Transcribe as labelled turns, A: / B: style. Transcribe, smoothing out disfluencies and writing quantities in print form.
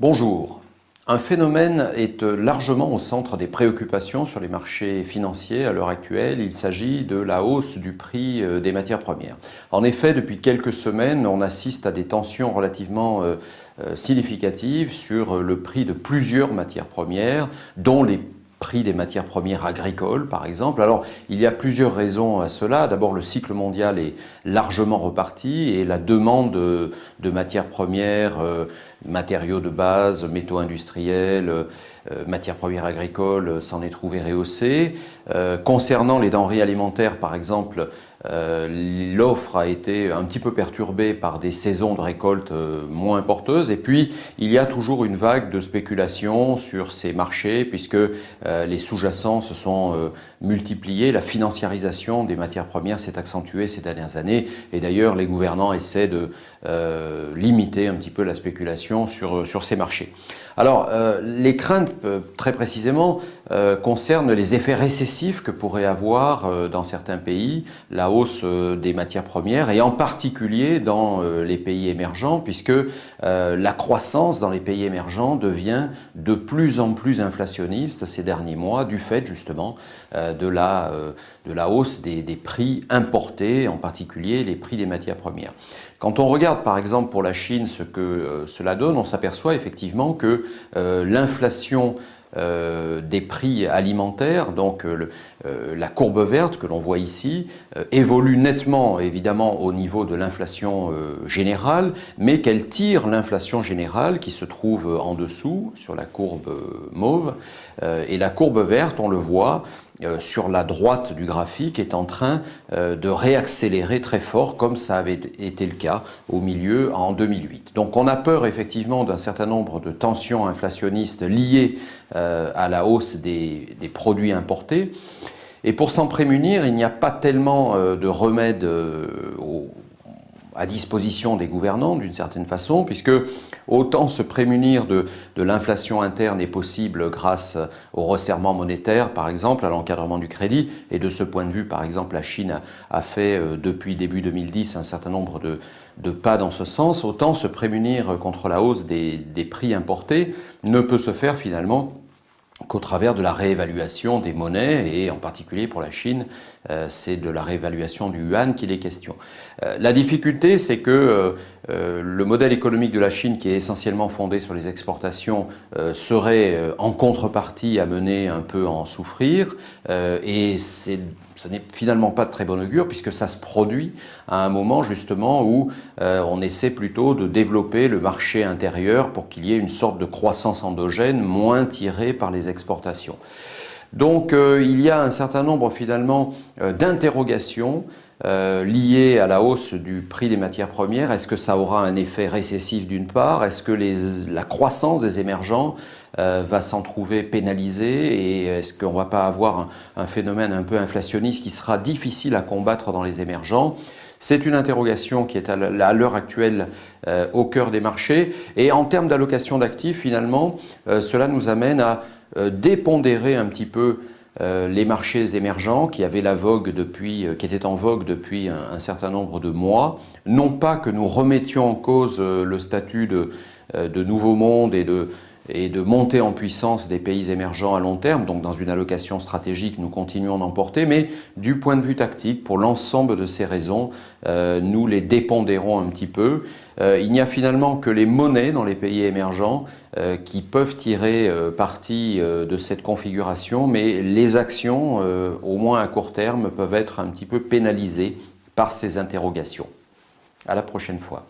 A: Bonjour. Un phénomène est largement au centre des préoccupations sur les marchés financiers à l'heure actuelle. Il s'agit de la hausse du prix des matières premières. En effet, depuis quelques semaines, on assiste à des tensions relativement significatives sur le prix de plusieurs matières premières, dont les prix des matières premières agricoles, par exemple. Alors, il y a plusieurs raisons à cela. D'abord, le cycle mondial est largement reparti et la demande de matières premières, matériaux de base, métaux industriels, matières premières agricoles s'en est trouvée rehaussée. Concernant les denrées alimentaires, par exemple, l'offre a été un petit peu perturbée par des saisons de récolte moins porteuses. Et puis, il y a toujours une vague de spéculation sur ces marchés puisque les sous-jacents se sont multipliés. La financiarisation des matières premières s'est accentuée ces dernières années. Et d'ailleurs, les gouvernants essaient de limiter un petit peu la spéculation sur ces marchés. Alors, les craintes, très précisément, concernent les effets récessifs que pourrait avoir dans certains pays la hausse des matières premières, et en particulier dans les pays émergents, puisque la croissance dans les pays émergents devient de plus en plus inflationniste ces derniers mois, du fait justement de la hausse des prix importés, en particulier les prix des matières premières. Quand on regarde par exemple pour la Chine ce que cela donne, on s'aperçoit effectivement que l'inflation des prix alimentaires, donc la courbe verte que l'on voit ici, évolue nettement évidemment au niveau de l'inflation générale, mais qu'elle tire l'inflation générale qui se trouve en dessous sur la courbe mauve, et la courbe verte, on le voit, sur la droite du graphique, est en train de réaccélérer très fort, comme ça avait été le cas au milieu en 2008. Donc on a peur effectivement d'un certain nombre de tensions inflationnistes liées à la hausse des produits importés. Et pour s'en prémunir, il n'y a pas tellement de remèdes à disposition des gouvernants d'une certaine façon, puisque autant se prémunir de l'inflation interne est possible grâce au resserrement monétaire, par exemple, à l'encadrement du crédit, et de ce point de vue, par exemple, la Chine a fait depuis début 2010 un certain nombre de pas dans ce sens, autant se prémunir contre la hausse des prix importés ne peut se faire finalement qu'au travers de la réévaluation des monnaies, et en particulier pour la Chine, c'est de la réévaluation du yuan qu'il est question. La difficulté, c'est que le modèle économique de la Chine, qui est essentiellement fondé sur les exportations, serait en contrepartie amené un peu à en souffrir, et ce n'est finalement pas de très bon augure, puisque ça se produit à un moment justement où on essaie plutôt de développer le marché intérieur pour qu'il y ait une sorte de croissance endogène moins tirée par les exportations. Donc il y a un certain nombre finalement d'interrogations liées à la hausse du prix des matières premières. Est-ce que ça aura un effet récessif d'une part? Est-ce que la croissance des émergents va s'en trouver pénalisée? Et est-ce qu'on ne va pas avoir un phénomène un peu inflationniste qui sera difficile à combattre dans les émergents? C'est une interrogation qui est à l'heure actuelle au cœur des marchés. Et en termes d'allocation d'actifs, finalement, cela nous amène à dépondérer un petit peu les marchés émergents qui étaient en vogue depuis un certain nombre de mois. Non pas que nous remettions en cause le statut de nouveau monde et de montée en puissance des pays émergents à long terme, donc dans une allocation stratégique, nous continuons d'en porter, mais du point de vue tactique, pour l'ensemble de ces raisons, nous les dépondérons un petit peu. Il n'y a finalement que les monnaies dans les pays émergents qui peuvent tirer parti de cette configuration, mais les actions, au moins à court terme, peuvent être un petit peu pénalisées par ces interrogations. À la prochaine fois.